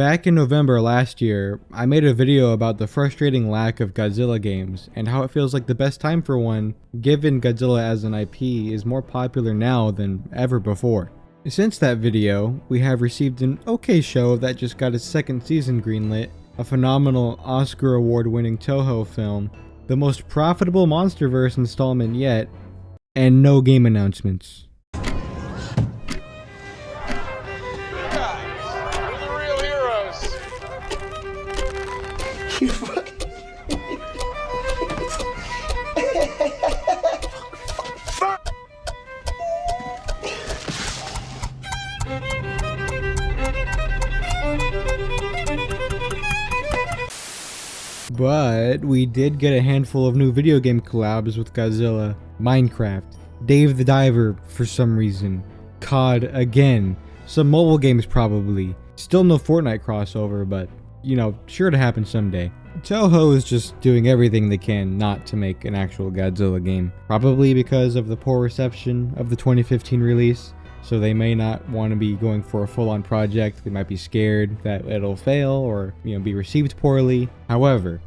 Back in November last year, I made a video about the frustrating lack of Godzilla games and how it feels like the best time for one, given Godzilla as an IP is more popular now than ever before. Since that video, we have received an okay show that just got its second season greenlit, a phenomenal Oscar award-winning Toho film, the most profitable MonsterVerse installment yet, and no game announcements. But we did get a handful of new video game collabs with Godzilla, Minecraft, Dave the Diver for some reason, COD again, some mobile games probably, still no Fortnite crossover, but you know, sure to happen someday. Toho is just doing everything they can not to make an actual Godzilla game, probably because of the poor reception of the 2015 release. So they may not want to be going for a full-on project. They might be scared that it'll fail or, be received poorly. However,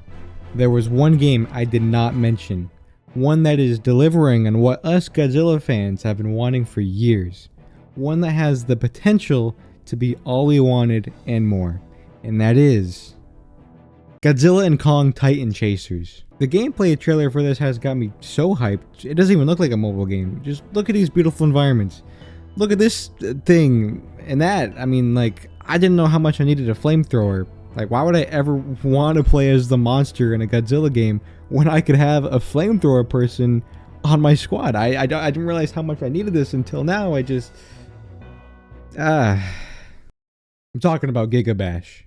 there was one game I did not mention. One that is delivering on what us Godzilla fans have been wanting for years. One that has the potential to be all we wanted and more. And that is Godzilla and Kong Titan Chasers. The gameplay trailer for this has got me so hyped. It doesn't even look like a mobile game. Just look at these beautiful environments. Look at this thing and that. I didn't know how much I needed a flamethrower. Why would I ever want to play as the monster in a Godzilla game when I could have a flamethrower person on my squad? I didn't realize how much I needed this until now. I'm talking about Gigabash.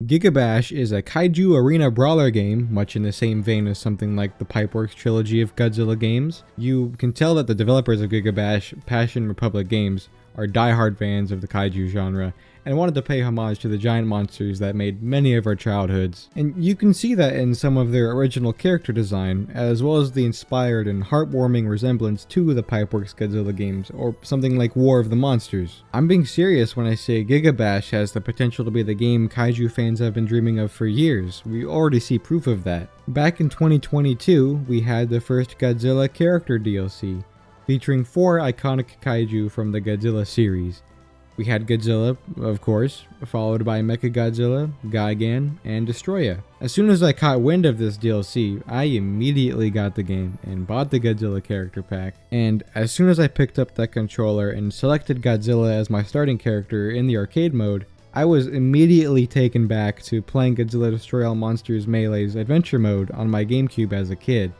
Gigabash is a Kaiju arena brawler game, much in the same vein as something like the Pipeworks trilogy of Godzilla games. You can tell that the developers of Gigabash, Passion Republic Games, are diehard fans of the Kaiju genre and wanted to pay homage to the giant monsters that made many of our childhoods. And you can see that in some of their original character design, as well as the inspired and heartwarming resemblance to the Pipeworks Godzilla games, or something like War of the Monsters. I'm being serious when I say Gigabash has the potential to be the game Kaiju fans have been dreaming of for years. We already see proof of that. Back in 2022, we had the first Godzilla character DLC, featuring 4 iconic Kaiju from the Godzilla series. We had Godzilla, of course, followed by Mechagodzilla, Gigan, and Destroya. As soon as I caught wind of this DLC, I immediately got the game and bought the Godzilla character pack. And as soon as I picked up that controller and selected Godzilla as my starting character in the arcade mode, I was immediately taken back to playing Godzilla Destroy All Monsters Melee's adventure mode on my GameCube as a kid.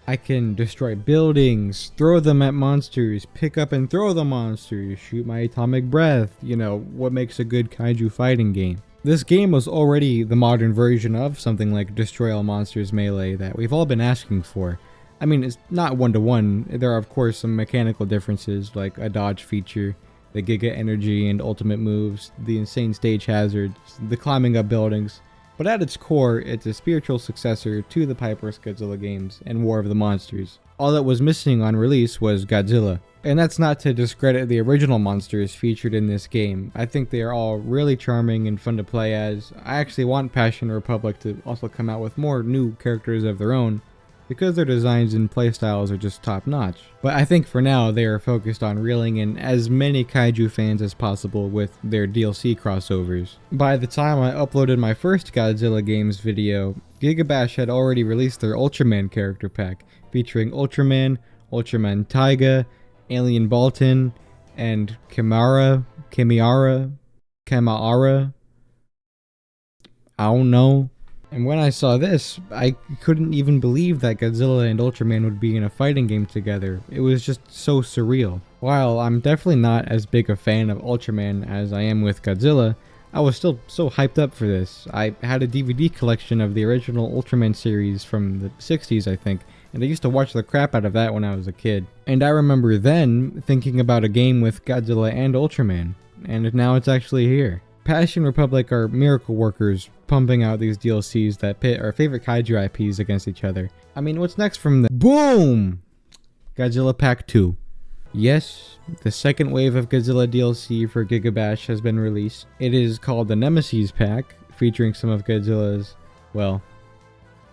I can destroy buildings, throw them at monsters, pick up and throw the monsters, shoot my atomic breath, what makes a good kaiju fighting game. This game was already the modern version of something like Destroy All Monsters Melee that we've all been asking for. It's not one-to-one, there are of course some mechanical differences like a dodge feature, the Giga Energy and ultimate moves, the insane stage hazards, the climbing up buildings. But at its core, it's a spiritual successor to the Pipeworks Godzilla games and War of the Monsters. All that was missing on release was Godzilla. And that's not to discredit the original monsters featured in this game. I think they are all really charming and fun to play as. I actually want Passion Republic to also come out with more new characters of their own, because their designs and playstyles are just top notch. But I think for now they are focused on reeling in as many Kaiju fans as possible with their DLC crossovers. By the time I uploaded my first Godzilla games video, Gigabash had already released their Ultraman character pack, featuring Ultraman, Ultraman Taiga, Alien Baltan, and Kamiara, I don't know. And when I saw this, I couldn't even believe that Godzilla and Ultraman would be in a fighting game together. It was just so surreal. While I'm definitely not as big a fan of Ultraman as I am with Godzilla, I was still so hyped up for this. I had a DVD collection of the original Ultraman series from the 60s, I think, and I used to watch the crap out of that when I was a kid. And I remember then thinking about a game with Godzilla and Ultraman, and now it's actually here. Passion Republic are miracle workers pumping out these DLCs that pit our favorite Kaiju IPs against each other. What's next from the boom? Godzilla Pack 2. Yes, the second wave of Godzilla DLC for Gigabash has been released. It is called the Nemesis pack, featuring some of Godzilla's, well,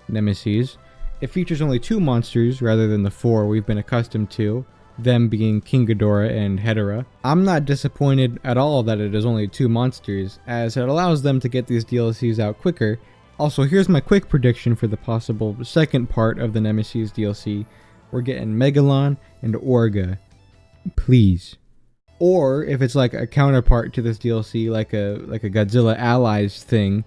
nemesis. It features only 2 monsters rather than the 4 we've been accustomed to, them being King Ghidorah and Hedorah. I'm not disappointed at all that it is only 2 monsters, as it allows them to get these DLCs out quicker. Also, here's my quick prediction for the possible second part of the Nemesis DLC. We're getting Megalon and Orga. Please. Or if it's like a counterpart to this DLC, like a Godzilla Allies thing,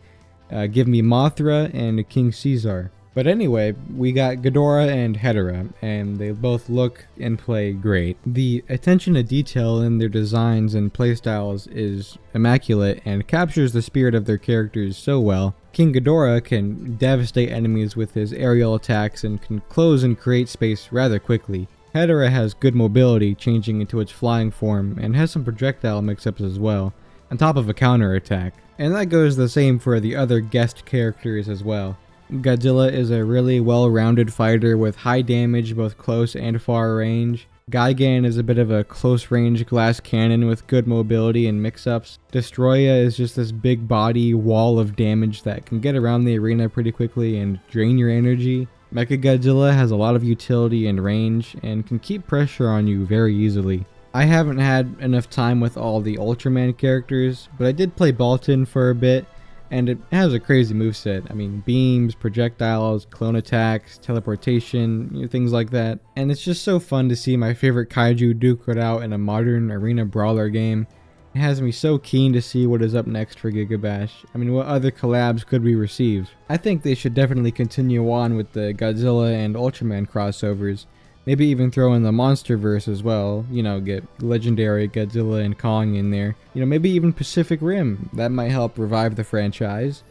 give me Mothra and King Caesar. But anyway, we got Ghidorah and Hedorah, and they both look and play great. The attention to detail in their designs and playstyles is immaculate and captures the spirit of their characters so well. King Ghidorah can devastate enemies with his aerial attacks and can close and create space rather quickly. Hedorah has good mobility, changing into its flying form, and has some projectile mix-ups as well, on top of a counter attack. And that goes the same for the other guest characters as well. Godzilla is a really well-rounded fighter with high damage both close and far range. Gigan is a bit of a close-range glass cannon with good mobility and mix-ups. Destroya is just this big body wall of damage that can get around the arena pretty quickly and drain your energy. Mechagodzilla has a lot of utility and range and can keep pressure on you very easily. I haven't had enough time with all the Ultraman characters, but I did play Baltan for a bit, and it has a crazy moveset. I mean, beams, projectiles, clone attacks, teleportation, things like that. And it's just so fun to see my favorite kaiju duke it out in a modern arena brawler game. It has me so keen to see what is up next for Gigabash. I mean, what other collabs could we receive? I think they should definitely continue on with the Godzilla and Ultraman crossovers. Maybe even throw in the Monsterverse as well. You know, get legendary Godzilla and Kong in there. You know, maybe even Pacific Rim. That might help revive the franchise.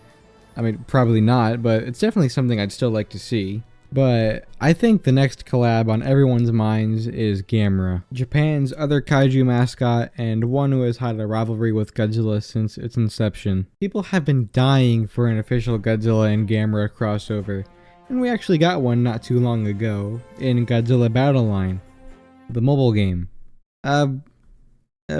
I mean, probably not, but it's definitely something I'd still like to see. But I think the next collab on everyone's minds is Gamera, Japan's other kaiju mascot and one who has had a rivalry with Godzilla since its inception. People have been dying for an official Godzilla and Gamera crossover, and we actually got one not too long ago in Godzilla Battle Line, the mobile game.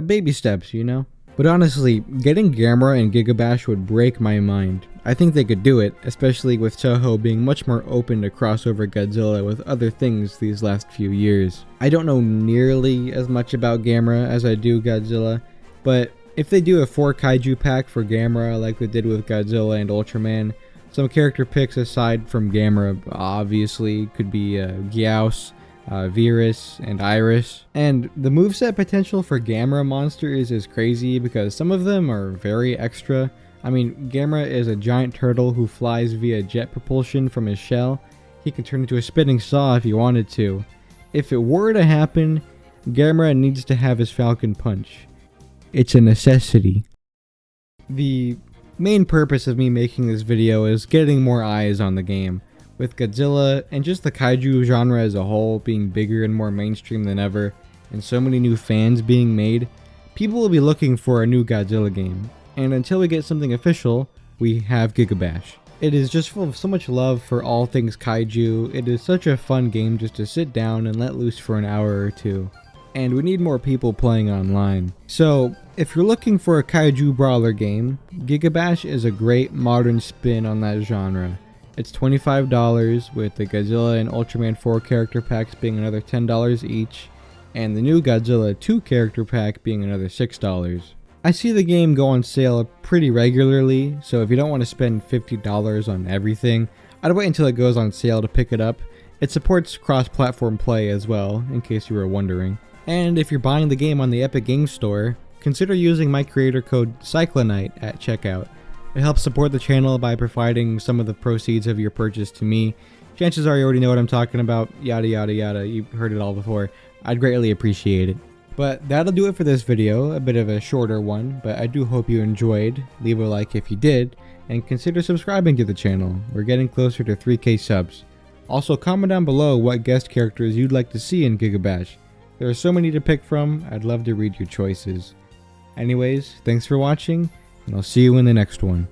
Baby steps, you know? But honestly, getting Gamera and Gigabash would break my mind. I think they could do it, especially with Toho being much more open to crossover Godzilla with other things these last few years. I don't know nearly as much about Gamera as I do Godzilla, but if they do a 4 kaiju pack for Gamera like they did with Godzilla and Ultraman, some character picks aside from Gamera obviously could be Gyaos, Virus, and Iris. And the moveset potential for Gamera monsters is crazy because some of them are very extra. I mean, Gamera is a giant turtle who flies via jet propulsion from his shell. He can turn into a spinning saw if he wanted to. If it were to happen, Gamera needs to have his Falcon Punch. It's a necessity. The main purpose of me making this video is getting more eyes on the game. With Godzilla and just the kaiju genre as a whole being bigger and more mainstream than ever, and so many new fans being made, people will be looking for a new Godzilla game. And until we get something official, we have Gigabash. It is just full of so much love for all things kaiju. It is such a fun game just to sit down and let loose for an hour or two. And we need more people playing online. So, if you're looking for a kaiju brawler game, Gigabash is a great modern spin on that genre. It's $25, with the Godzilla and Ultraman 4 character packs being another $10 each, and the new Godzilla 2 character pack being another $6. I see the game go on sale pretty regularly, so if you don't want to spend $50 on everything, I'd wait until it goes on sale to pick it up. It supports cross-platform play as well, in case you were wondering. And if you're buying the game on the Epic Games Store, consider using my creator code CYCLONYTE at checkout. It helps support the channel by providing some of the proceeds of your purchase to me. Chances are you already know what I'm talking about, yada yada yada, you've heard it all before. I'd greatly appreciate it. But that'll do it for this video, a bit of a shorter one, but I do hope you enjoyed. Leave a like if you did, and consider subscribing to the channel. We're getting closer to 3K subs. Also, comment down below what guest characters you'd like to see in Gigabash. There are so many to pick from, I'd love to read your choices. Anyways, thanks for watching, and I'll see you in the next one.